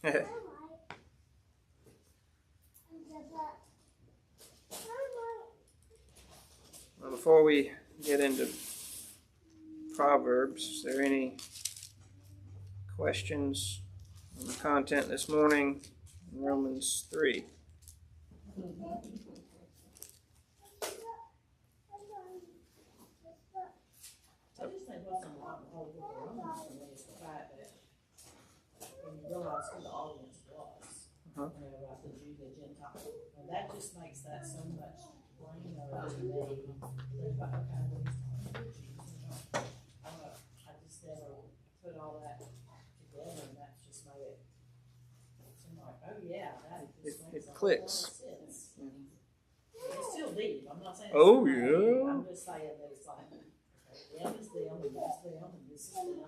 Well, before we get into Proverbs, is there any questions on the content this morning in Romans 3? I just think what's unlocking the whole book of Romans for me is the fact that when you realize who the audience was, about the Jew, the Gentile, and that just makes that so much plainer to me. Think about, okay, well, he's talking to Jews and I don't know, I just never put all that together, and that's just made it seem like, oh yeah, that just makes a whole lot of sense. It's still deep. I'm not saying it's Oh, not yeah. deep. I'm just saying that it's like, okay, them is them, and that's them, and this is them.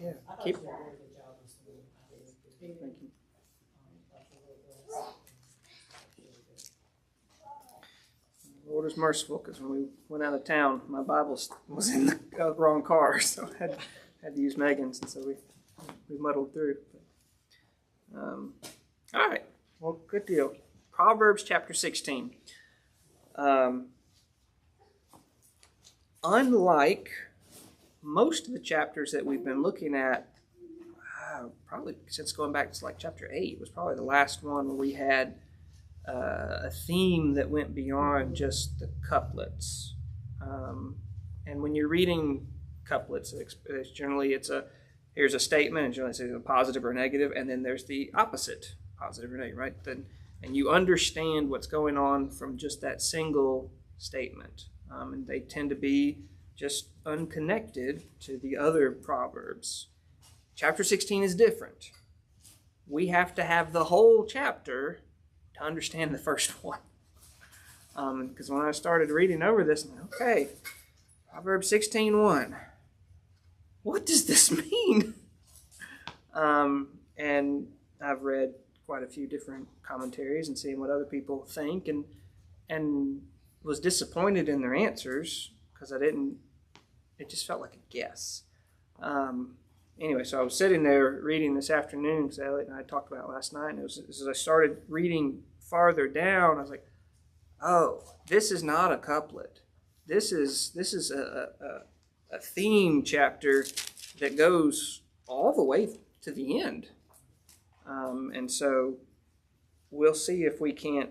Yeah. I thought Keep. you did a very good job this morning. I did. Thank you. That's really good. The Lord is merciful, because when we went out of town, my Bible was in the wrong car, so I had to use Megan's, and so we muddled through. All right. Well, good deal. Proverbs chapter 16. Unlike most of the chapters that we've been looking at, probably since going back to like chapter 8, was probably the last one where we had a theme that went beyond just the couplets. And when you're reading couplets, it's generally here's a statement, and generally it's a positive or negative, and then there's the opposite, positive or negative, right? And you understand what's going on from just that single statement. And they tend to be just unconnected to the other Proverbs. Chapter 16 is different. We have to have the whole chapter to understand the first one. Because when I started reading over this, I'm like, okay, Proverbs 16:1. What does this mean? And I've read quite a few different commentaries and seeing what other people think, and was disappointed in their answers because it just felt like a guess. Anyway, so I was sitting there reading this afternoon, because Elliot and I talked about it last night, and as I started reading farther down, I was like, oh, this is not a couplet. This is a theme chapter that goes all the way to the end. And so we'll see if we can't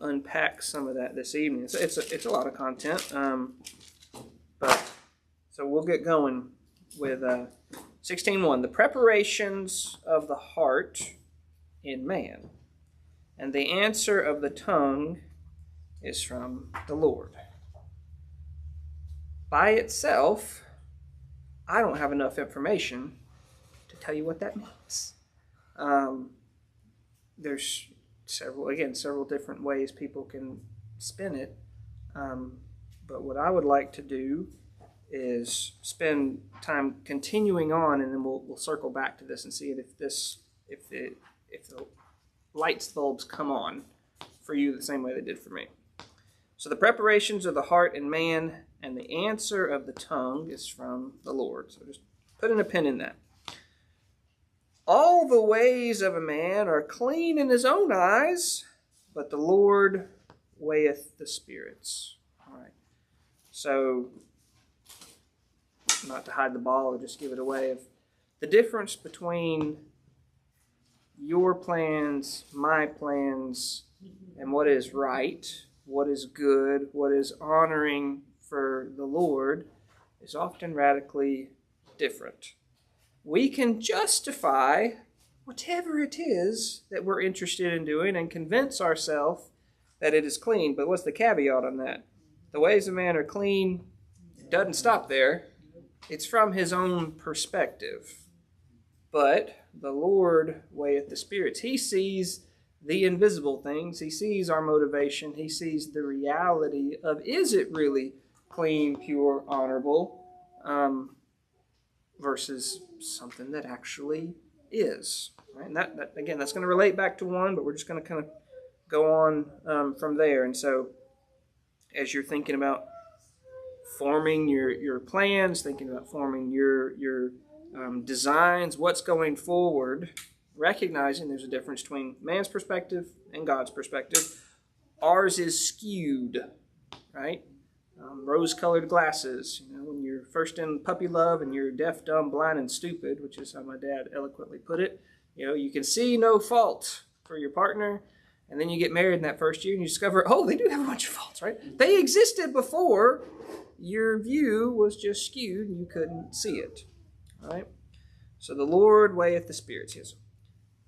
unpack some of that this evening. It's a lot of content, but so we'll get going with 16:1. The preparations of the heart in man, and the answer of the tongue is from the Lord. By itself, I don't have enough information to tell you what that means. There's several different ways people can spin it. But what I would like to do is spend time continuing on, and then we'll circle back to this and see if the light bulbs come on for you the same way they did for me. So the preparations of the heart in man, and the answer of the tongue is from the Lord. So just putting a pin in that. All the ways of a man are clean in his own eyes, but the Lord weigheth the spirits. All right. So, not to hide the ball or just give it away, of the difference between your plans, my plans, and what is right, what is good, what is honoring for the Lord is often radically different. We can justify whatever it is that we're interested in doing and convince ourselves that it is clean. But what's the caveat on that? The ways of man are clean. It doesn't stop there. It's from his own perspective. But the Lord weigheth the spirits. He sees the invisible things. He sees our motivation. He sees the reality of, is it really clean, pure, honorable, versus something that actually is. Right? And that again, that's going to relate back to one, but we're just going to kind of go on from there. And so as you're thinking about forming your plans, thinking about forming your designs, what's going forward, recognizing there's a difference between man's perspective and God's perspective. Ours is skewed, right? Rose-colored glasses. When you're first in puppy love and you're deaf, dumb, blind, and stupid, which is how my dad eloquently put it, you can see no fault for your partner, and then you get married in that first year and you discover, oh, they do have a bunch of faults, right? They existed before. Your view was just skewed and you couldn't see it, right? So the Lord weigheth the spirits. Yes.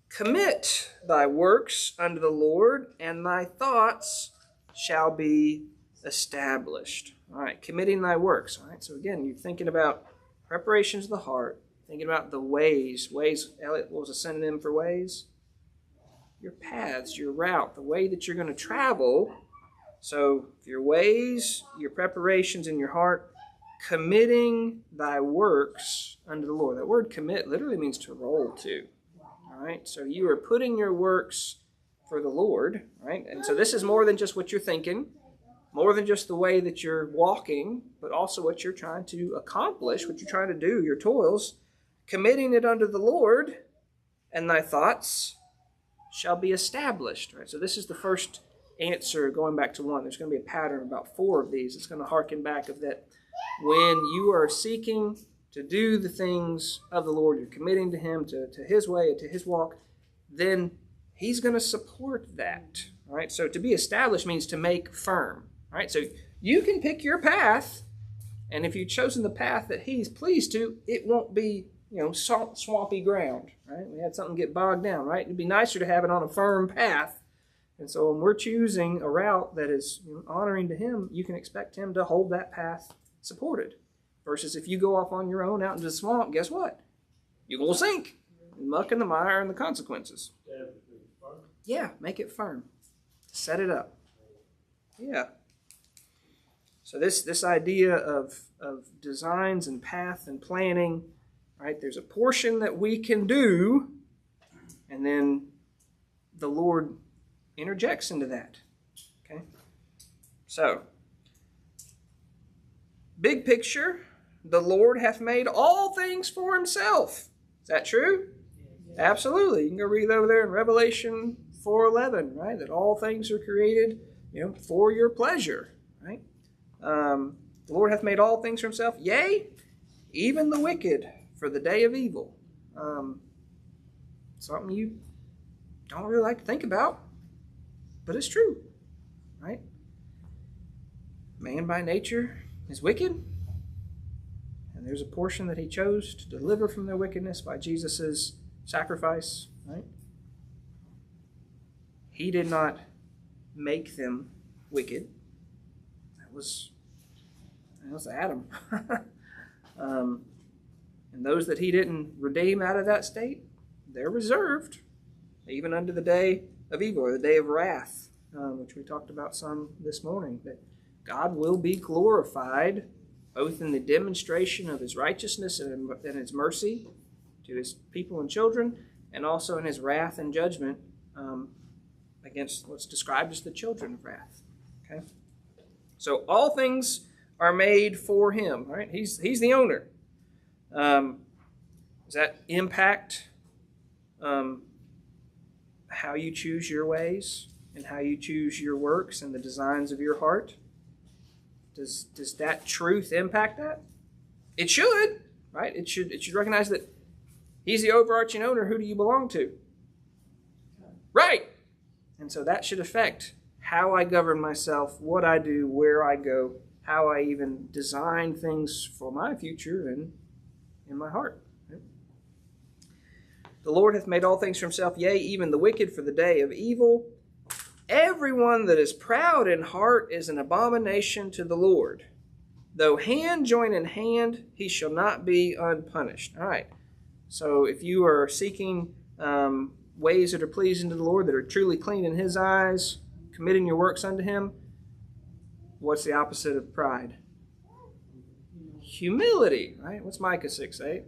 Commit thy works unto the Lord, and thy thoughts shall be established. All right, committing thy works. All right, so again, you're thinking about preparations of the heart, thinking about the ways. Ways, Elliot, what was a synonym for ways? Your paths, your route, the way that you're going to travel. So your ways, your preparations in your heart, committing thy works unto the Lord. That word commit literally means to roll to. All right, so you are putting your works for the Lord, right? And so this is more than just what you're thinking, more than just the way that you're walking, but also what you're trying to accomplish, what you're trying to do, your toils, committing it unto the Lord, and thy thoughts shall be established, right? So this is the first answer going back to 1. There's going to be a pattern about 4 of these. It's going to harken back of that when you are seeking to do the things of the Lord, you're committing to Him, to His way, to His walk, then He's going to support that. All right? So to be established means to make firm. All right? So you can pick your path, and if you've chosen the path that He's pleased to, it won't be, swampy ground. Right? We had something get bogged down. Right? It'd be nicer to have it on a firm path. And so when we're choosing a route that is honoring to Him, you can expect Him to hold that path supported. Versus if you go off on your own out into the swamp, guess what? You're going to sink. The muck and the mire and the consequences. Yeah, make it firm. Set it up. Yeah. So this idea of designs and path and planning, right? There's a portion that we can do, and then the Lord interjects into that. Okay? So, big picture, the Lord hath made all things for Himself. Is that true? Yeah. Absolutely. You can go read over there in Revelation 4:11, right? That all things are created, for your pleasure, right? The Lord hath made all things for Himself, yea, even the wicked for the day of evil. Something you don't really like to think about, but it's true, right? Man by nature is wicked, and there's a portion that He chose to deliver from their wickedness by Jesus' sacrifice, right? He did not make them wicked. That was Adam. And those that He didn't redeem out of that state, they're reserved, even unto the day of evil, or the day of wrath, which we talked about some this morning, that God will be glorified both in the demonstration of His righteousness and His mercy to His people and children, and also in His wrath and judgment against what's described as the children of wrath. Okay, so all things are made for Him. Right? He's the owner. Does that impact how you choose your ways and how you choose your works and the designs of your heart? Does that truth impact that? It should, right? It should recognize that He's the overarching owner. Who do you belong to? Right. And so that should affect how I govern myself, what I do, where I go, how I even design things for my future and in my heart. The Lord hath made all things for Himself, yea, even the wicked for the day of evil. Everyone that is proud in heart is an abomination to the Lord. Though hand join in hand, he shall not be unpunished. All right. So if you are seeking ways that are pleasing to the Lord, that are truly clean in His eyes, committing your works unto Him, what's the opposite of pride? Humility, right? What's Micah 6:8?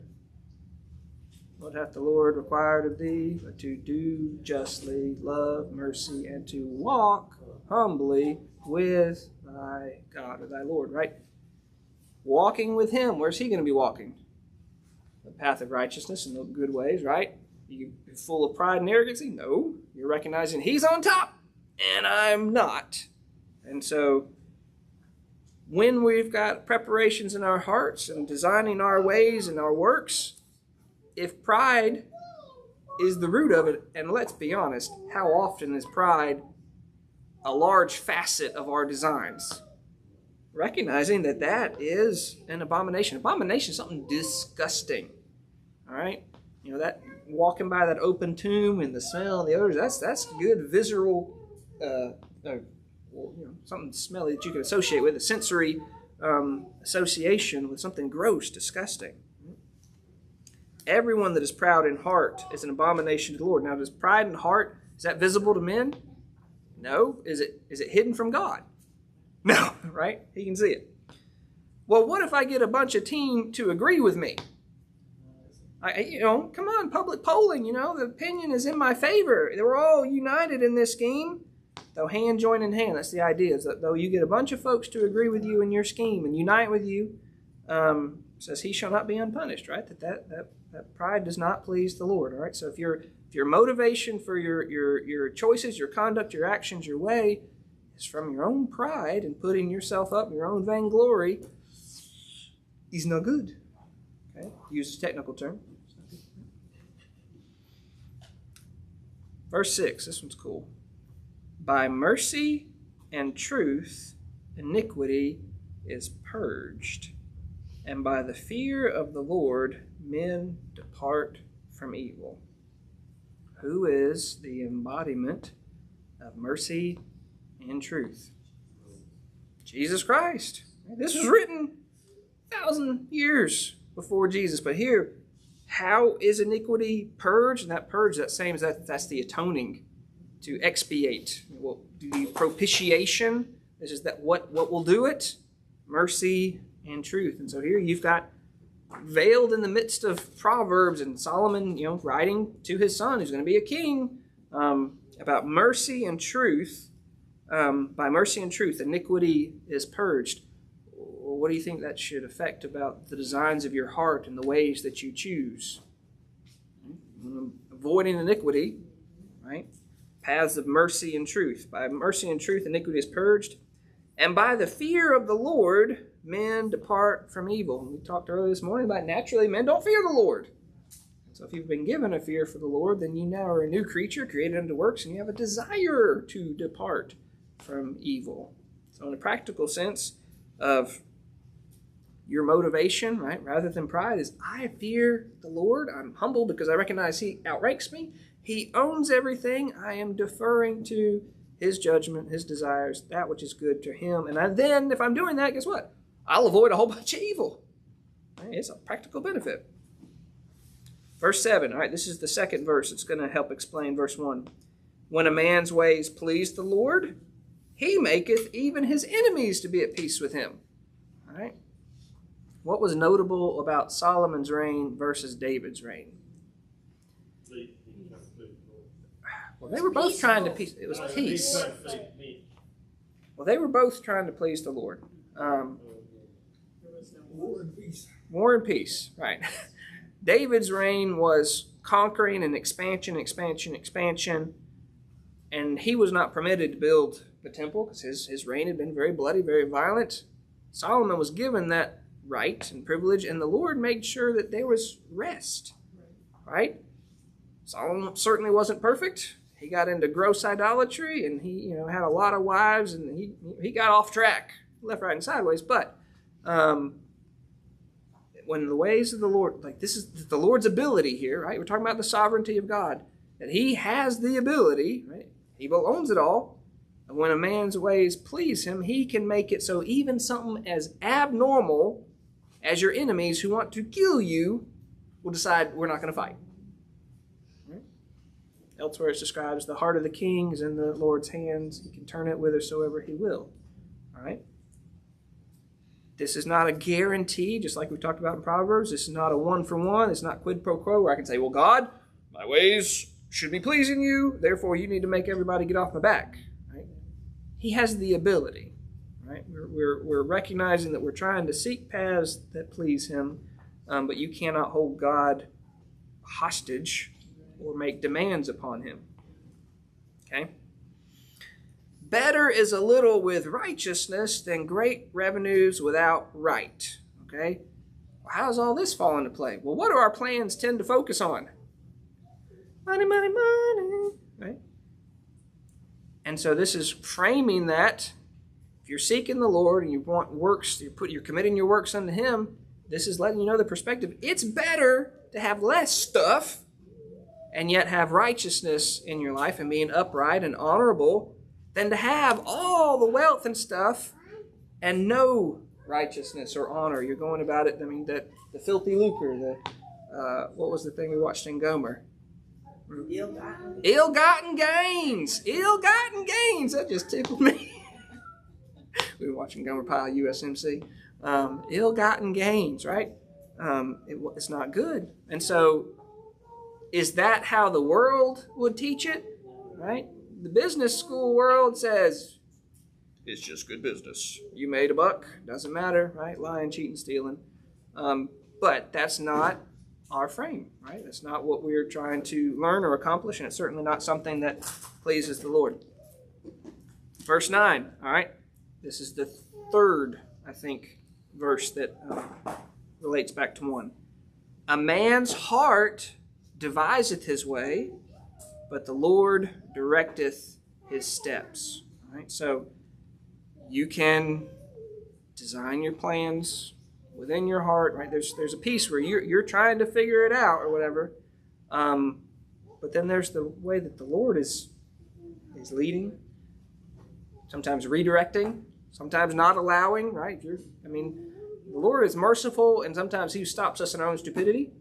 What hath the Lord required of thee but to do justly, love mercy, and to walk humbly with thy God or thy Lord, right? Walking with Him. Where's He going to be walking? The path of righteousness and the good ways, right? You full of pride and arrogancy? No. You're recognizing he's on top and I'm not. And so when we've got preparations in our hearts and designing our ways and our works, if pride is the root of it, and let's be honest, how often is pride a large facet of our designs? Recognizing that that is an abomination. Abomination is something disgusting. All right? You know, that walking by that open tomb and the smell and the odors, that's good visceral, something smelly that you can associate with, a sensory association with something gross, disgusting. Everyone that is proud in heart is an abomination to the Lord. Now, does pride in heart, is that visible to men? No. Is it hidden from God? No, right? He can see it. Well, what if I get a bunch of team to agree with me? Come on, public polling, the opinion is in my favor. We're all united in this scheme. Though hand join in hand, that's the idea, is that though you get a bunch of folks to agree with you in your scheme and unite with you, says he shall not be unpunished, right? That pride does not please the Lord, all right? So if your motivation for your choices, your conduct, your actions, your way is from your own pride and putting yourself up in your own vainglory, he's no good. Okay? Use a technical term. Verse 6, this one's cool. By mercy and truth, iniquity is purged, and by the fear of the Lord, men depart from evil. Who is the embodiment of mercy and truth? Jesus Christ. This was written 1,000 years before Jesus, but here, how is iniquity purged? And that purge, that's the atoning, to expiate. Well, the propitiation, this is that what will do it? Mercy and truth. And so here you've got veiled in the midst of Proverbs and Solomon, writing to his son who's going to be a king, about mercy and truth. By mercy and truth, iniquity is purged. What do you think that should affect about the designs of your heart and the ways that you choose? Avoiding iniquity, right? Paths of mercy and truth. By mercy and truth, iniquity is purged. And by the fear of the Lord, men depart from evil. And we talked earlier this morning about naturally men don't fear the Lord. So if you've been given a fear for the Lord, then you now are a new creature created unto works, and you have a desire to depart from evil. So in a practical sense of your motivation, right, rather than pride, is I fear the Lord. I'm humble because I recognize he outranks me. He owns everything. I am deferring to his judgment, his desires, that which is good to him. And then, if I'm doing that, guess what? I'll avoid a whole bunch of evil. Right? It's a practical benefit. Verse 7, all right, this is the second verse. It's going to help explain verse 1. When a man's ways please the Lord, he maketh even his enemies to be at peace with him. All right? What was notable about Solomon's reign versus David's reign? Well, they were both trying to peace. It was peace. Well, they were both trying to please the Lord. War and peace. War and peace, right. David's reign was conquering and expansion, and he was not permitted to build the temple because his reign had been very bloody, very violent. Solomon was given that right and privilege, and the Lord made sure that there was rest, right? Solomon certainly wasn't perfect. He got into gross idolatry, and he had a lot of wives, and he got off track, left, right, and sideways. But when the ways of the Lord, like this is the Lord's ability here, right? We're talking about the sovereignty of God, that he has the ability, right? He owns it all. And when a man's ways please him, he can make it so even something as abnormal as your enemies who want to kill you will decide we're not going to fight. Elsewhere it describes the heart of the king is in the Lord's hands. He can turn it whithersoever he will. All right? This is not a guarantee, just like we talked about in Proverbs. This is not a one-for-one. It's not quid pro quo where I can say, well, God, my ways should be pleasing you. Therefore, you need to make everybody get off my back. Right? He has the ability. Right? We're recognizing that we're trying to seek paths that please him, but you cannot hold God hostage or make demands upon him. Okay? Better is a little with righteousness than great revenues without right. Okay? Well, how does all this fall into play? Well, what do our plans tend to focus on? Money, money, money. Right? And so this is framing that if you're seeking the Lord and you want works, you're committing your works unto him, this is letting you know the perspective. It's better to have less stuff and yet have righteousness in your life and being upright and honorable than to have all the wealth and stuff and no righteousness or honor. You're going about it, the filthy lucre, what was the thing we watched in Gomer? Ill-gotten gains. Ill-gotten gains. That just tickled me. We were watching Gomer Pyle, USMC. Ill-gotten gains, right? It's not good. And so, is that how the world would teach it? Right? The business school world says, it's just good business. You made a buck, doesn't matter, right? Lying, cheating, stealing. But that's not our frame, right? That's not what we're trying to learn or accomplish, and it's certainly not something that pleases the Lord. Verse 9, all right? This is the third, I think, verse that relates back to 1. A man's heart deviseth his way, but the Lord directeth his steps. All right? So you can design your plans within your heart, right? There's a piece where you're trying to figure it out or whatever, but then there's the way that the Lord is leading, sometimes redirecting, sometimes not allowing, right? The Lord is merciful, and sometimes he stops us in our own stupidity,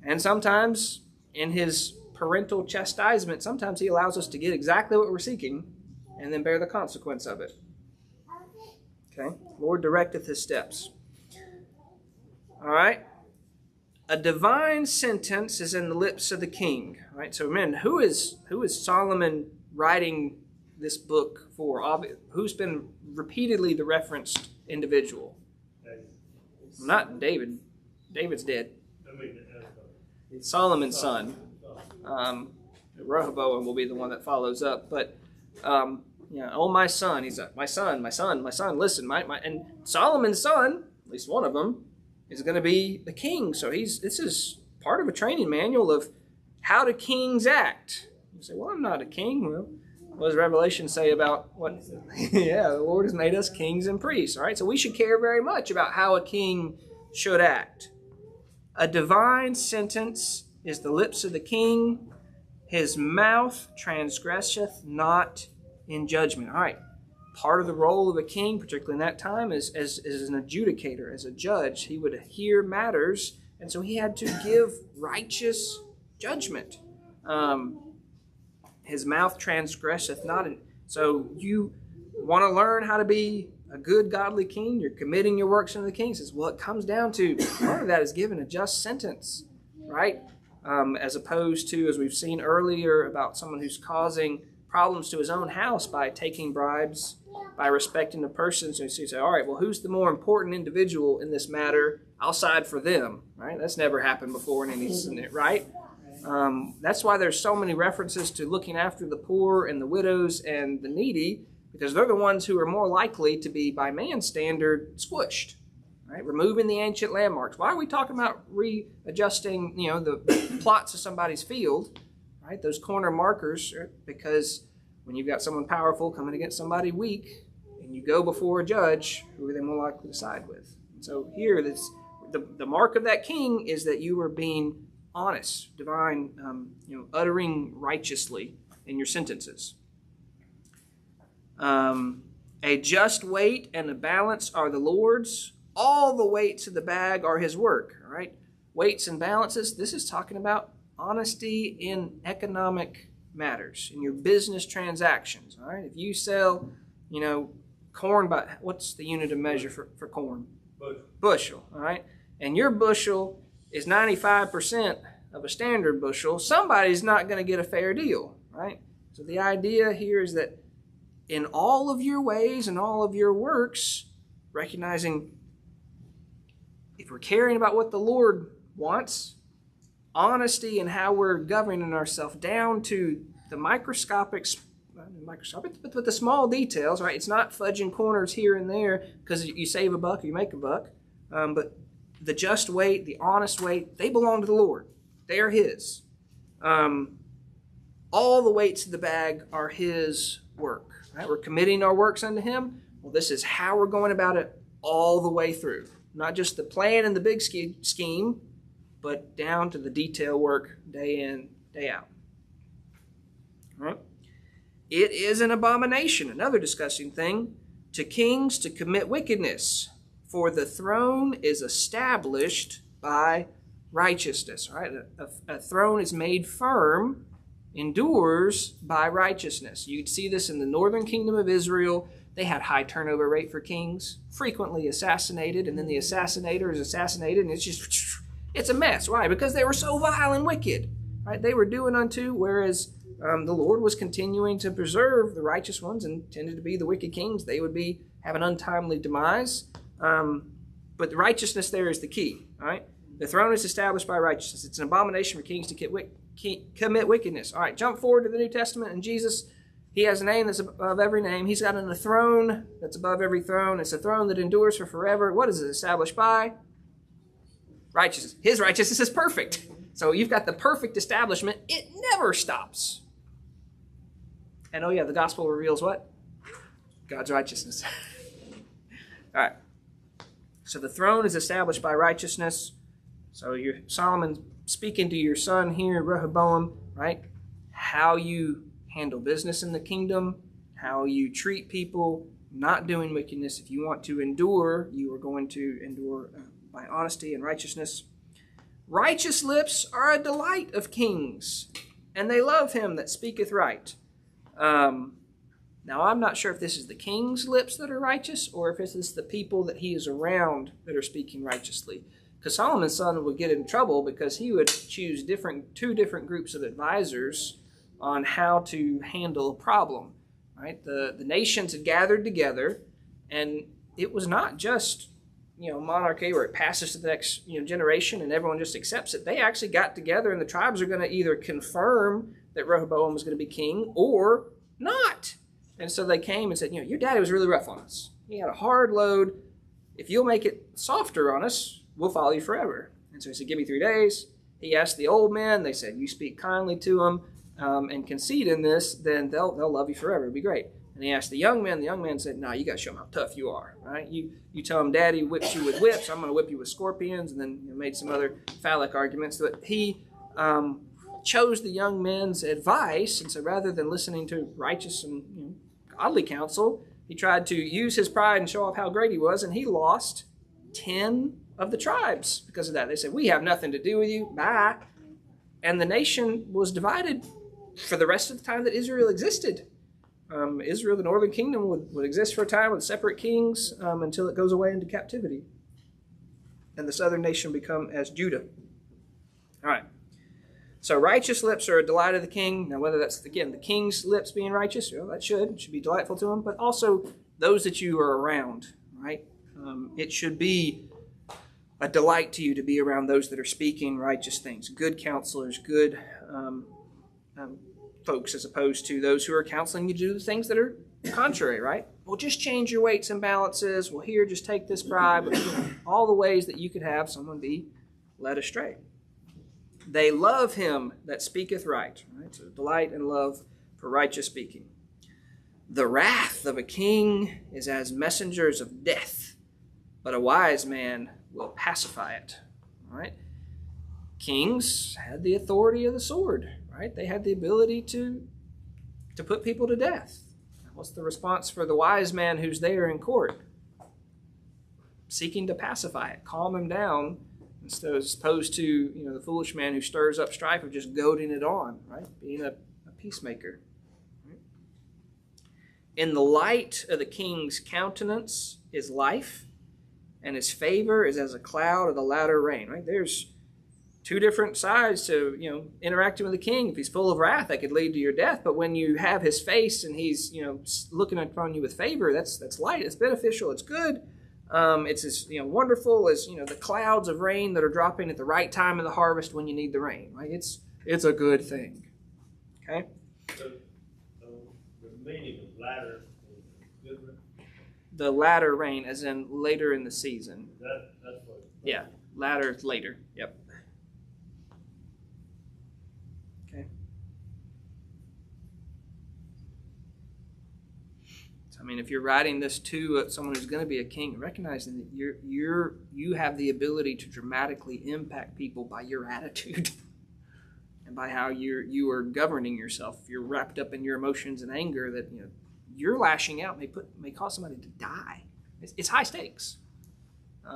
and sometimes in his parental chastisement, sometimes he allows us to get exactly what we're seeking and then bear the consequence of it. Okay? Lord directeth his steps. All right? A divine sentence is in the lips of the king. All right? So, man, who is Solomon writing this book for? Who's been repeatedly the referenced individual? Not David. David's dead. Solomon's son. Rehoboam will be the one that follows up. But, oh, my son. He's my son. Listen, and Solomon's son, at least one of them, is going to be the king. So this is part of a training manual of how do kings act. You say, well, I'm not a king. Well, what does Revelation say about what? Yeah, the Lord has made us kings and priests. All right, so we should care very much about how a king should act. A divine sentence is the lips of the king. His mouth transgresseth not in judgment. All right. Part of the role of a king, particularly in that time, is as an adjudicator, as a judge. He would hear matters, and so he had to give righteous judgment. His mouth transgresseth not. So you want to learn how to be a good, godly king? You're committing your works unto the king. He says, well, it comes down to part of that is given a just sentence, right? As opposed to, as we've seen earlier, about someone who's causing problems to his own house by taking bribes, by respecting the person. So you say, all right, well, who's the more important individual in this matter? I'll side for them, right? That's never happened before in any Senate, right? That's why there's so many references to looking after the poor and the widows and the needy, because they're the ones who are more likely to be, by man's standard, squished, right? Removing the ancient landmarks. Why are we talking about readjusting, the plots of somebody's field? Right, those corner markers, because when you've got someone powerful coming against somebody weak, and you go before a judge, who are they more likely to side with? And so here, the mark of that king is that you are being honest, divine, uttering righteously in your sentences. A just weight and a balance are the Lord's. All the weights of the bag are his work. All right, weights and balances. This is talking about honesty in economic matters, in your business transactions. All right, if you sell, corn by, what's the unit of measure for corn? Bushel. All right, and your bushel is 95% of a standard bushel. Somebody's not going to get a fair deal, right? So the idea here is that in all of your ways and all of your works, recognizing if we're caring about what the Lord wants, honesty and how we're governing ourselves down to the microscopic, but the small details, right? It's not fudging corners here and there because you save a buck or you make a buck. But the just weight, the honest weight, they belong to the Lord. They are His. All the weights of the bag are His work. Right? We're committing our works unto Him. Well, this is how we're going about it all the way through. Not just the plan and the big scheme, but down to the detail work day in, day out. All right? It is an abomination, another disgusting thing, to kings to commit wickedness, for the throne is established by righteousness. Right? A throne is made firm, endures by righteousness. You'd see this in the northern kingdom of Israel. They had high turnover rate for kings, frequently assassinated, and then the assassinator is assassinated, and it's a mess. Why? Because they were so vile and wicked. Right? They were doing unto, whereas the Lord was continuing to preserve the righteous ones and tended to be the wicked kings. They would have an untimely demise. But the righteousness there is the key. All right? The throne is established by righteousness. It's an abomination for kings to commit wickedness. All right, jump forward to the New Testament, and Jesus, He has a name that's above every name. He's got a throne that's above every throne. It's a throne that endures for forever. What is it established by? Righteousness. His righteousness is perfect. So you've got the perfect establishment. It never stops. And oh yeah, the gospel reveals what? God's righteousness. All right. So the throne is established by righteousness. So Solomon speaking to your son here, Rehoboam, right? How you handle business in the kingdom, how you treat people, not doing wickedness. If you want to endure, you are going to endure by honesty and righteousness. Righteous lips are a delight of kings, and they love him that speaketh right. Now, I'm not sure if this is the king's lips that are righteous or if this is the people that he is around that are speaking righteously. Because Solomon's son would get in trouble because he would choose two different groups of advisors on how to handle a problem. Right? The nations had gathered together, and it was not just monarchy where it passes to the next generation and everyone just accepts it. They actually got together, and the tribes are going to either confirm that Rehoboam was going to be king or not. And so they came and said, your daddy was really rough on us. He had a hard load. If you'll make it softer on us, we'll follow you forever. And so he said, give me 3 days. He asked the old men. They said, you speak kindly to them and concede in this, then they'll love you forever. It'll be great. And he asked the young men. The young man said, no, you got to show them how tough you are. Right? You tell them daddy whips you with whips. I'm going to whip you with scorpions. And then made some other phallic arguments. But he chose the young men's advice. And so rather than listening to righteous and godly counsel, he tried to use his pride and show off how great he was. And he lost 10 of the tribes because of that. They said, we have nothing to do with you. Bye. And the nation was divided for the rest of the time that Israel existed. Israel, the northern kingdom, would exist for a time with separate kings until it goes away into captivity. And the southern nation become as Judah. All right. So righteous lips are a delight of the king. Now, whether that's, again, the king's lips being righteous, that should be delightful to him, but also those that you are around, right? It should be a delight to you to be around those that are speaking righteous things, good counselors, good folks, as opposed to those who are counseling you to do things that are contrary, right? Well, just change your weights and balances. Well, here, just take this bribe. All the ways that you could have someone be led astray. They love him that speaketh right. So delight and love for righteous speaking. The wrath of a king is as messengers of death, but a wise man will pacify it. All right? Kings had the authority of the sword, right? They had the ability to put people to death. What's the response for the wise man who's there in court? Seeking to pacify it, calm him down, instead as opposed to the foolish man who stirs up strife of just goading it on, right? Being a peacemaker. Right? In the light of the king's countenance is life, and his favor is as a cloud of the latter rain. Right? There's two different sides to interacting with the king. If he's full of wrath, that could lead to your death. But when you have his face and he's looking upon you with favor, that's light. It's beneficial. It's good. It's as wonderful as the clouds of rain that are dropping at the right time of the harvest when you need the rain. Right? It's a good thing. Okay. So the meaning of latter is good. The latter rain, as in later in the season. That's what. Yeah, latter is later. Yep. Okay. So, I mean, if you're writing this to someone who's going to be a king, recognizing that you have the ability to dramatically impact people by your attitude and by how you are governing yourself. If you're wrapped up in your emotions and anger, that you're lashing out may cause somebody to die. It's high stakes.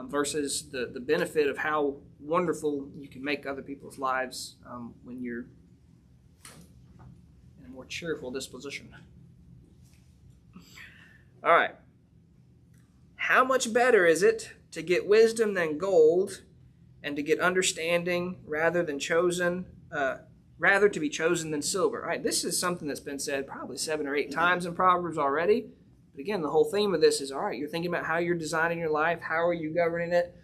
Versus the benefit of how wonderful you can make other people's lives when you're in a more cheerful disposition. All right. How much better is it to get wisdom than gold, and to get understanding rather to be chosen than silver? All right. This is something that's been said probably 7 or 8 times in Proverbs already. But again, the whole theme of this is, all right, you're thinking about how you're designing your life. How are you governing it?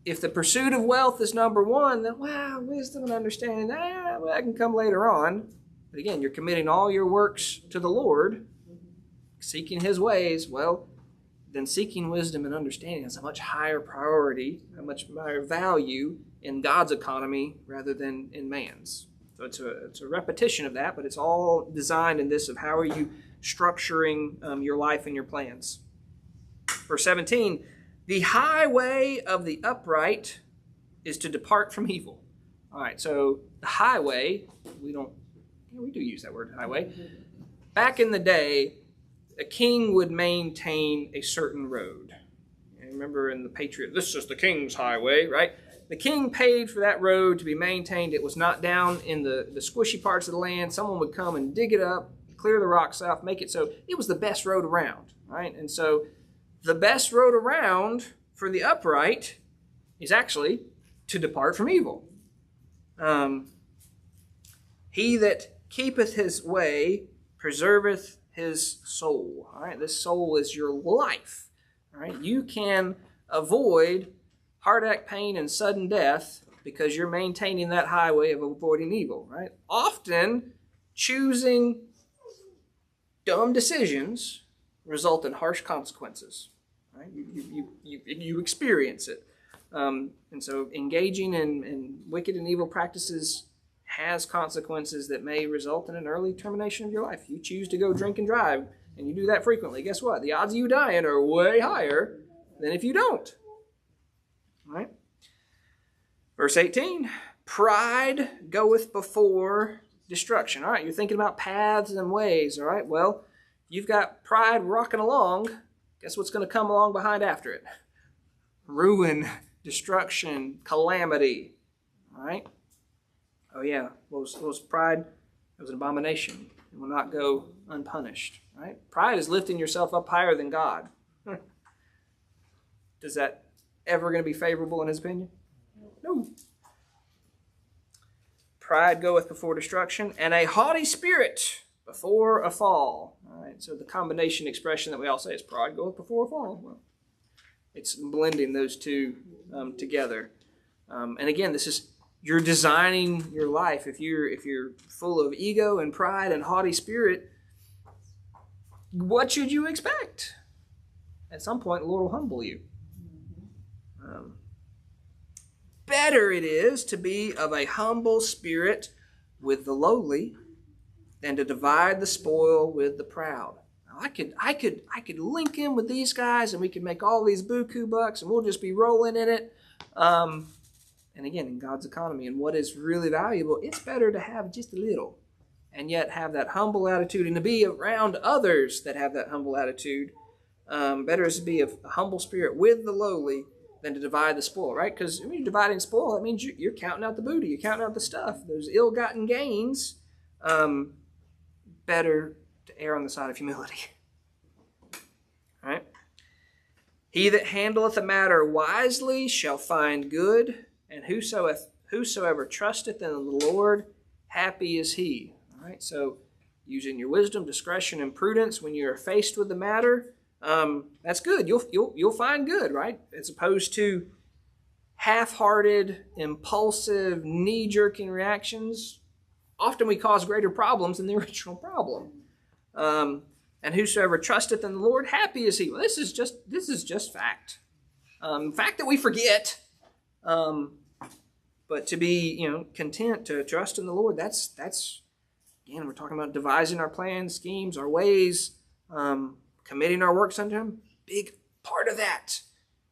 If the pursuit of wealth is number one, then, wisdom and understanding, that can come later on. But again, you're committing all your works to the Lord, seeking His ways. Well, then seeking wisdom and understanding has a much higher priority, a much higher value in God's economy rather than in man's. So it's a repetition of that, but it's all designed in this of how are you structuring your life and your plans. Verse 17, the highway of the upright is to depart from evil. All right, so the highway, we do use that word, highway. Back in the day, a king would maintain a certain road. And remember in the Patriot, this is the king's highway, right? The king paid for that road to be maintained. It was not down in the squishy parts of the land. Someone would come and dig it up, clear the rocks off, make it so it was the best road around, right? And so the best road around for the upright is actually to depart from evil. He that keepeth his way preserveth his soul. All right, this soul is your life. All right, you can avoid heartache, pain, and sudden death because you're maintaining that highway of avoiding evil. Right, often choosing dumb decisions result in harsh consequences. Right? You experience it. And so engaging in wicked and evil practices has consequences that may result in an early termination of your life. You choose to go drink and drive, and you do that frequently. Guess what? The odds of you dying are way higher than if you don't. All right? Verse 18, pride goeth before destruction. All right, you're thinking about paths and ways. All right, well, you've got pride rocking along. Guess what's going to come along behind after it? Ruin, destruction, calamity. All right? Oh yeah, was pride? It was an abomination. It will not go unpunished. Right? Pride is lifting yourself up higher than God. Is that ever going to be favorable in His opinion? No. Pride goeth before destruction, and a haughty spirit before a fall. All right, so the combination expression that we all say is pride goeth before a fall. Well, it's blending those two together. And again, this is you're designing your life. If you're full of ego and pride and haughty spirit, what should you expect? At some point, the Lord will humble you. Better it is to be of a humble spirit with the lowly than to divide the spoil with the proud. Now, I could link in with these guys, and we could make all these buku bucks, and we'll just be rolling in it. And again, in God's economy, and what is really valuable, it's better to have just a little, and yet have that humble attitude, and to be around others that have that humble attitude. Better is to be of a humble spirit with the lowly than to divide the spoil, right? Because when you're dividing spoil, that means you're counting out the booty, you're counting out the stuff, those ill-gotten gains. Better to err on the side of humility. All right? He that handleth a matter wisely shall find good, and whosoever trusteth in the Lord, happy is he. All right? So using your wisdom, discretion, and prudence when you are faced with the matter, that's good. You'll find good, right? As opposed to half-hearted, impulsive, knee-jerking reactions. Often we cause greater problems than the original problem. And whosoever trusteth in the Lord, happy is he. Well, this is just fact. Fact that we forget. But to be, content to trust in the Lord, that's again, we're talking about devising our plans, schemes, our ways, committing our works unto Him. Big part of that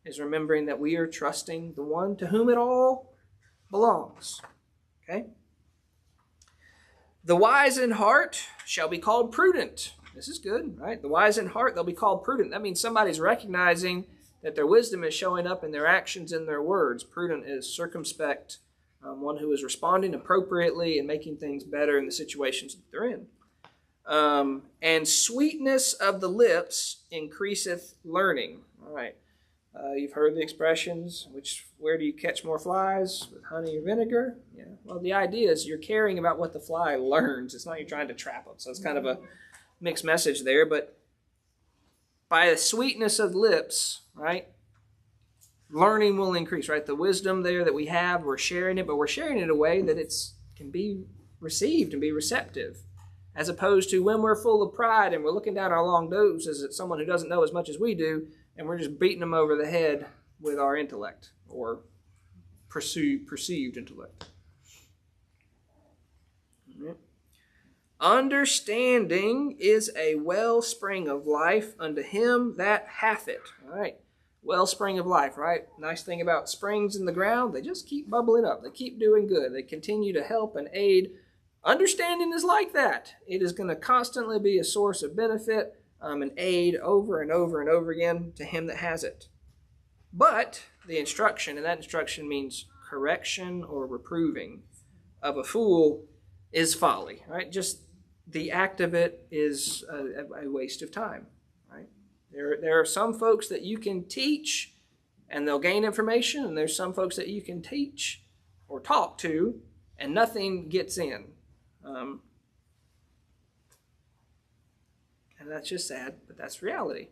is remembering that we are trusting the one to whom it all belongs. Okay? The wise in heart shall be called prudent. This is good, right? The wise in heart, they'll be called prudent. That means somebody's recognizing that their wisdom is showing up in their actions and their words. Prudent is circumspect, one who is responding appropriately and making things better in the situations that they're in. And sweetness of the lips increaseth learning. All right. You've heard the expressions, where do you catch more flies, with honey or vinegar? Yeah. Well, the idea is you're caring about what the fly learns. It's not you're trying to trap them. So it's kind of a mixed message there. But by the sweetness of lips, right, learning will increase, right? The wisdom there that we have, we're sharing it, but we're sharing it in a way that it can be received and be receptive. As opposed to when we're full of pride and we're looking down our long noses at someone who doesn't know as much as we do, and we're just beating them over the head with our intellect or perceived intellect. Right. Understanding is a wellspring of life unto him that hath it. All right. Wellspring of life, right? Nice thing about springs in the ground, they just keep bubbling up. They keep doing good. They continue to help and aid. Understanding is like that. It is going to constantly be a source of benefit and aid over and over and over again to him that has it. But the instruction, and that instruction means correction or reproving of a fool, is folly, right? Just the act of it is a waste of time, right? There are some folks that you can teach and they'll gain information, and there's some folks that you can teach or talk to and nothing gets in. And that's just sad, but that's reality.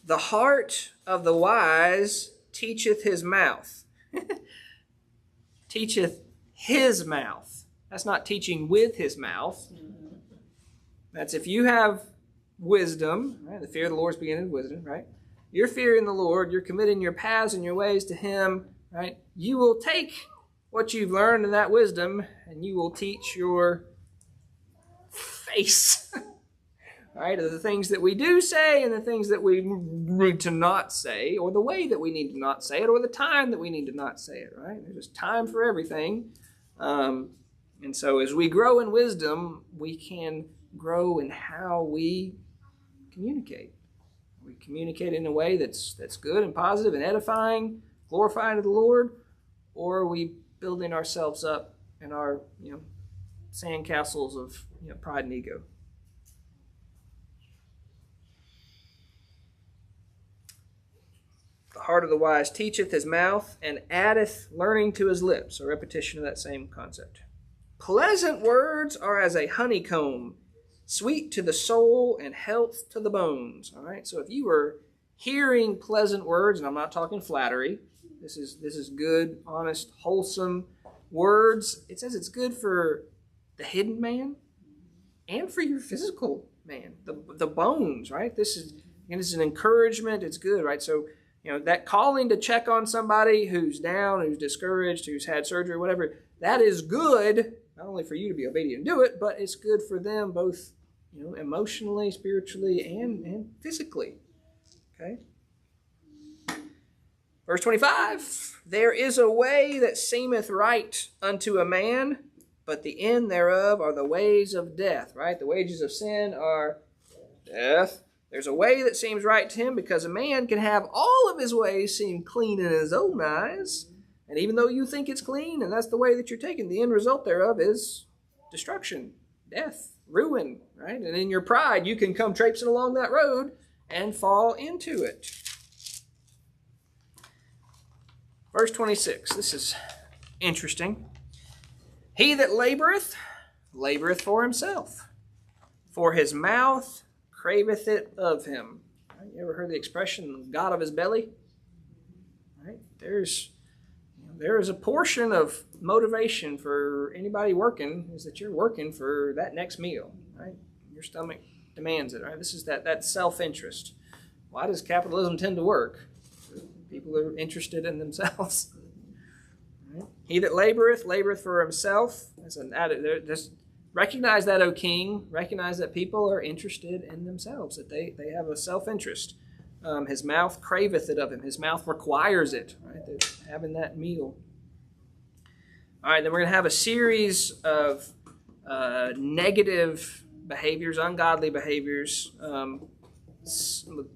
The heart of the wise teacheth his mouth. Teacheth his mouth. That's not teaching with his mouth. That's if you have wisdom, right? The fear of the Lord is beginning with wisdom, right? You're fearing the Lord, you're committing your paths and your ways to him, right? You will take what you've learned in that wisdom and you will teach your face, right? Of the things that we do say and the things that we need to not say, or the way that we need to not say it, or the time that we need to not say it, right? There's time for everything. And so as we grow in wisdom, we can grow in how we communicate. We communicate in a way that's good and positive and edifying, glorifying to the Lord, or are we building ourselves up in our, sandcastles of pride and ego. The heart of the wise teacheth his mouth, and addeth learning to his lips. A repetition of that same concept. Pleasant words are as a honeycomb, sweet to the soul and health to the bones. All right. So if you were hearing pleasant words, and I'm not talking flattery, this is good, honest, wholesome words. It says it's good for the hidden man and for your physical man, the bones, right? This is an encouragement. It's good, right? So, that calling to check on somebody who's down, who's discouraged, who's had surgery, whatever, that is good, not only for you to be obedient and do it, but it's good for them both, emotionally, spiritually, and physically. Okay? Verse 25, there is a way that seemeth right unto a man, but the end thereof are the ways of death, right? The wages of sin are death. There's a way that seems right to him because a man can have all of his ways seem clean in his own eyes. And even though you think it's clean and that's the way that you're taking, the end result thereof is destruction, death, ruin, right? And in your pride, you can come traipsing along that road and fall into it. Verse 26, this is interesting. He that laboreth, laboreth for himself. For his mouth craveth it of him. Right? You ever heard the expression, God of his belly? Right? There is a portion of motivation for anybody working is that you're working for that next meal. Right? Your stomach demands it. Right? This is that self-interest. Why does capitalism tend to work? People are interested in themselves. Right? He that laboreth for himself. That's an added. Just recognize that, O king. Recognize that people are interested in themselves. That they have a self-interest. His mouth craveth it of him. His mouth requires it. Right? They're having that meal. All right. Then we're going to have a series of negative behaviors, ungodly behaviors.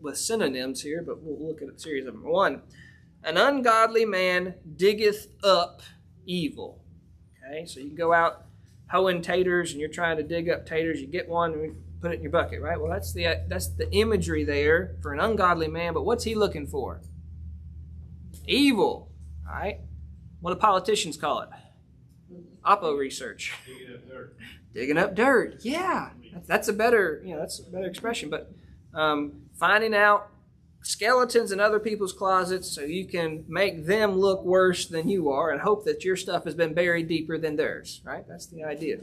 With synonyms here, but we'll look at a series of them. 1, an ungodly man diggeth up evil. Okay, so you go out hoeing taters and you're trying to dig up taters. You get one and put it in your bucket, right? Well, that's the imagery there for an ungodly man. But what's he looking for? Evil, right? What do politicians call it? Oppo research. Digging up dirt. Digging up dirt. Yeah, that's a better expression. But finding out skeletons in other people's closets so you can make them look worse than you are and hope that your stuff has been buried deeper than theirs, right? That's the idea.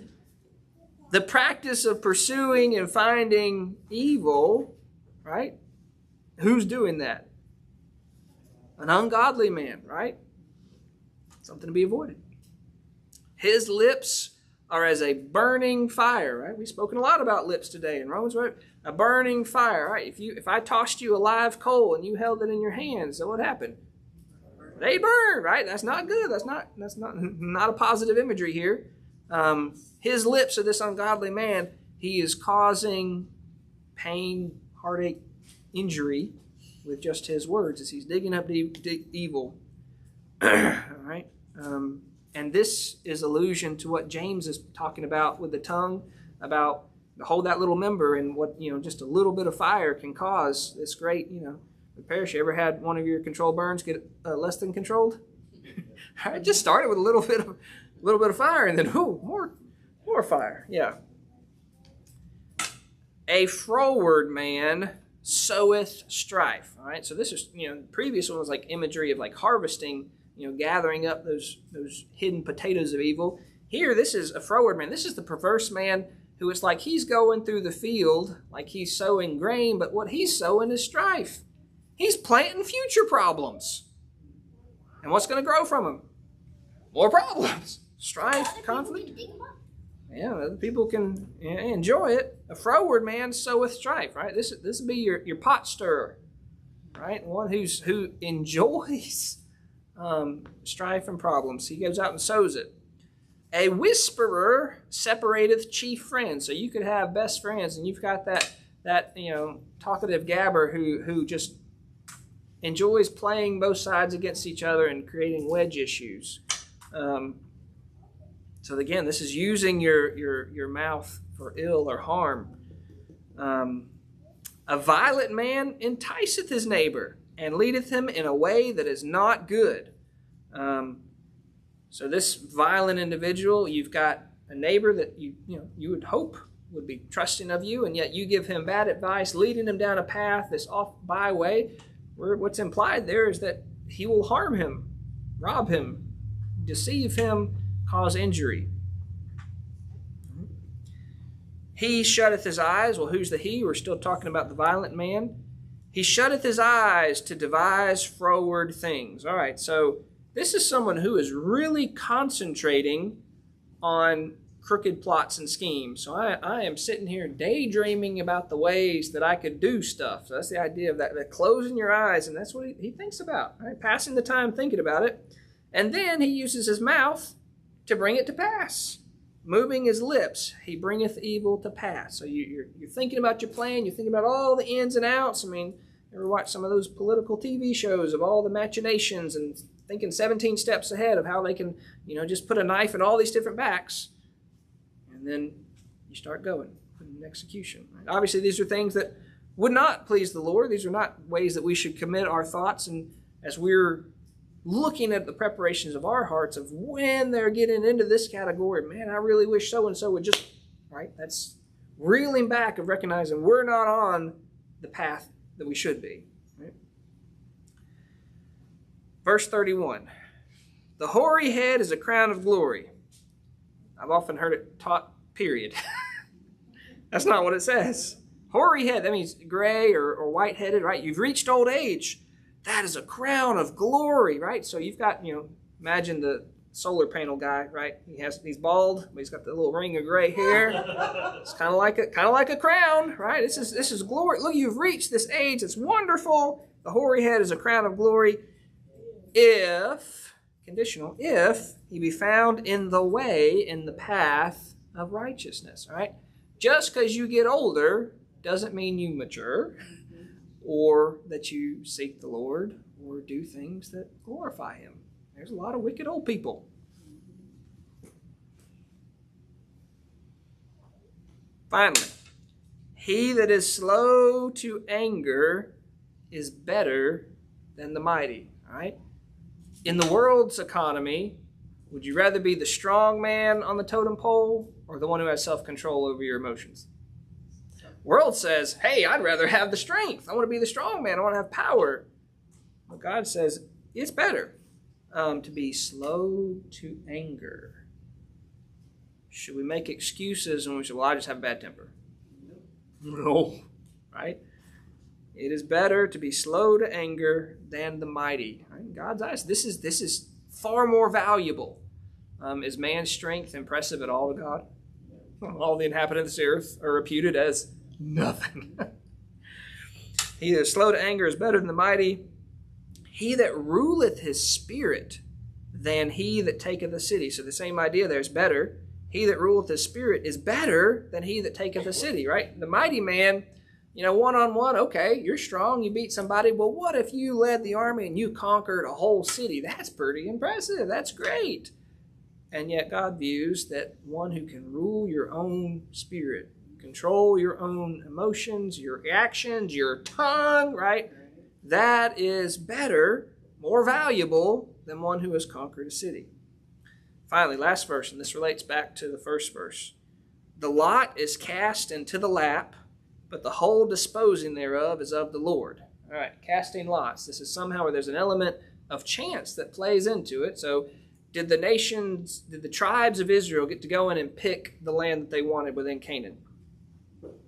The practice of pursuing and finding evil, right? Who's doing that? An ungodly man, right? Something to be avoided. His lips are as a burning fire, right? We've spoken a lot about lips today in Romans, right? A burning fire, right? If I tossed you a live coal and you held it in your hands, so what happened? They burn, right? That's not good. That's not a positive imagery here. His lips of this ungodly man, he is causing pain, heartache, injury with just his words as he's digging up evil. All right. And this is allusion to what James is talking about with the tongue, about hold that little member and what, just a little bit of fire can cause this great, Parish, you ever had one of your controlled burns get less than controlled? All right, just started with a little bit of fire and then, more fire. Yeah. A froward man soweth strife. All right, so this is, the previous one was like imagery of like harvesting, gathering up those hidden potatoes of evil. Here, this is a froward man. This is the perverse man who it's like he's going through the field like he's sowing grain, but what he's sowing is strife. He's planting future problems. And what's going to grow from him? More problems. Strife, conflict. Yeah, other people can enjoy it. A froward man soweth strife, right? This would be your pot stirrer, right? One who enjoys strife and problems. He goes out and sows it. A whisperer separateth chief friends. So you could have best friends, and you've got that talkative gabber who just enjoys playing both sides against each other and creating wedge issues. So again, this is using your mouth for ill or harm. A violent man enticeth his neighbor and leadeth him in a way that is not good. So this violent individual, you've got a neighbor that you would hope would be trusting of you, and yet you give him bad advice, leading him down a path, this off byway, where what's implied there is that he will harm him, rob him, deceive him, cause injury. He shutteth his eyes. Well, who's the he? We're still talking about the violent man. He shutteth his eyes to devise froward things. All right, so this is someone who is really concentrating on crooked plots and schemes. So I am sitting here daydreaming about the ways that I could do stuff. So that's the idea of that closing your eyes, and that's what he thinks about, right? Passing the time thinking about it. And then he uses his mouth to bring it to pass. Moving his lips, he bringeth evil to pass. So you're thinking about your plan. You're thinking about all the ins and outs. I mean, you ever watch some of those political TV shows of all the machinations and thinking 17 steps ahead of how they can, just put a knife in all these different backs. And then you start going, putting in execution. Right? Obviously, these are things that would not please the Lord. These are not ways that we should commit our thoughts. And as we're looking at the preparations of our hearts of when they're getting into this category, man, I really wish so-and-so would just, right? reeling back of recognizing we're not on the path that we should be. Right? Verse 31. The hoary head is a crown of glory. I've often heard it taught, period. That's not what it says. Hoary head, that means gray or white-headed, right? You've reached old age. That is a crown of glory, right? So you've got, imagine the solar panel guy, right? He's bald, but he's got the little ring of gray hair. It's kind of like a crown, right? This is glory. Look, you've reached this age. It's wonderful. The hoary head is a crown of glory. If he be found in the way, in the path of righteousness, right? Just because you get older doesn't mean you mature or that you seek the Lord or do things that glorify Him. There's a lot of wicked old people. Finally, he that is slow to anger is better than the mighty, right? In the world's economy, would you rather be the strong man on the totem pole or the one who has self-control over your emotions? The world says, hey, I'd rather have the strength. I want to be the strong man. I want to have power. But God says it's better to be slow to anger. Should we make excuses when we say, well, I just have a bad temper? No, right? It is better to be slow to anger than the mighty. Right? In God's eyes, this is far more valuable. Is man's strength impressive at all to God? All the inhabitants of the earth are reputed as nothing. He that is slow to anger is better than the mighty. He that ruleth his spirit than he that taketh a city. So the same idea there is better. He that ruleth his spirit is better than he that taketh a city, right? The mighty man, one-on-one, okay, you're strong, you beat somebody. Well, what if you led the army and you conquered a whole city? That's pretty impressive. That's great. And yet God views that one who can rule your own spirit, control your own emotions, your actions, your tongue, right? That is better, more valuable than one who has conquered a city. Finally, last verse, and this relates back to the first verse. The lot is cast into the lap, but the whole disposing thereof is of the Lord. All right, casting lots. This is somehow where there's an element of chance that plays into it. So did the tribes of Israel get to go in and pick the land that they wanted within Canaan?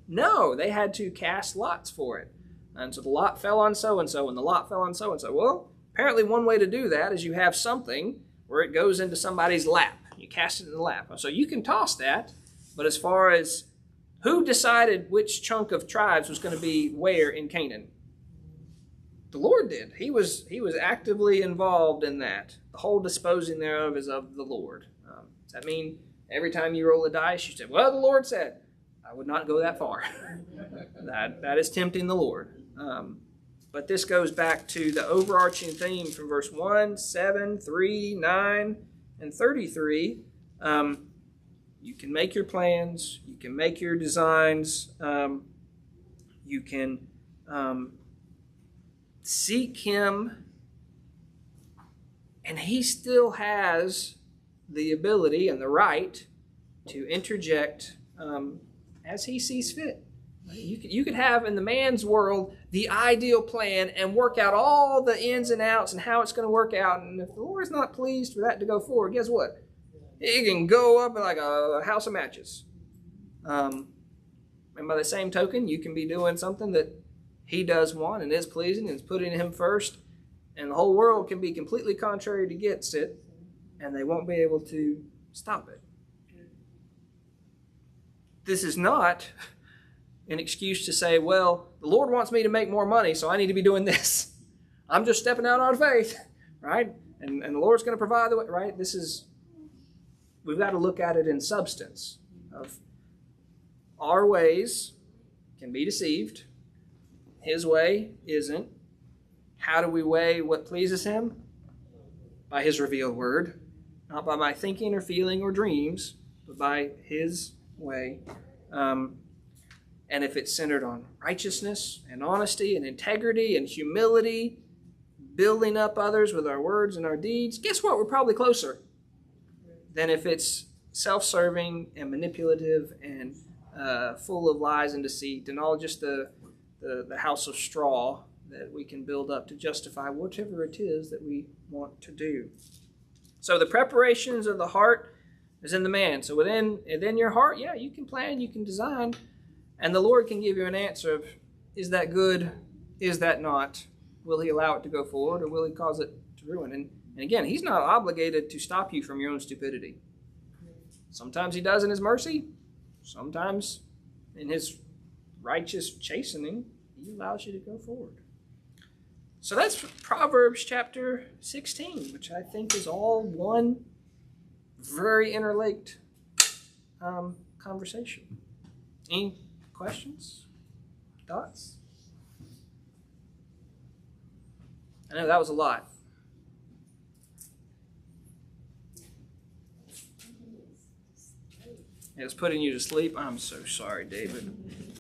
No, they had to cast lots for it. And so the lot fell on so-and-so, and the lot fell on so-and-so. Well, apparently one way to do that is you have something where it goes into somebody's lap. You cast it in the lap. So you can toss that, but as far as who decided which chunk of tribes was going to be where in Canaan? The Lord did. He was actively involved in that. The whole disposing thereof is of the Lord. Does that mean every time you roll a dice, you say, well, the Lord said? I would not go that far. That is tempting the Lord. But this goes back to the overarching theme from verse 1, 7, 3, 9, and 33. You can make your plans. You can make your designs. You can seek Him. And He still has the ability and the right to interject as He sees fit. You could have in the man's world the ideal plan and work out all the ins and outs and how it's going to work out. And if the Lord's not pleased for that to go forward, guess what? It can go up like a house of matches. And by the same token, you can be doing something that He does want and is pleasing and is putting Him first. And the whole world can be completely contrary against it, and they won't be able to stop it. This is not an excuse to say, well, the Lord wants me to make more money, so I need to be doing this. I'm just stepping out on faith, right? And the Lord's going to provide the way, right? We've got to look at it in substance of our ways can be deceived. His way isn't. How do we weigh what pleases Him? By His revealed word. Not by my thinking or feeling or dreams, but by His way. And if it's centered on righteousness and honesty and integrity and humility, building up others with our words and our deeds, guess what? We're probably closer than if it's self-serving and manipulative and full of lies and deceit, and all just the house of straw that we can build up to justify whatever it is that we want to do. So the preparations of the heart is in the man. So within your heart, yeah, you can plan, you can design, and the Lord can give you an answer of, is that good? Is that not? Will he allow it to go forward, or will he cause it to ruin? And again, he's not obligated to stop you from your own stupidity. Sometimes he does in his mercy. Sometimes in his righteous chastening, he allows you to go forward. So that's Proverbs chapter 16, which I think is all one very interlinked conversation. Any questions? Thoughts? I know that was a lot. It was putting you to sleep. I'm so sorry, David.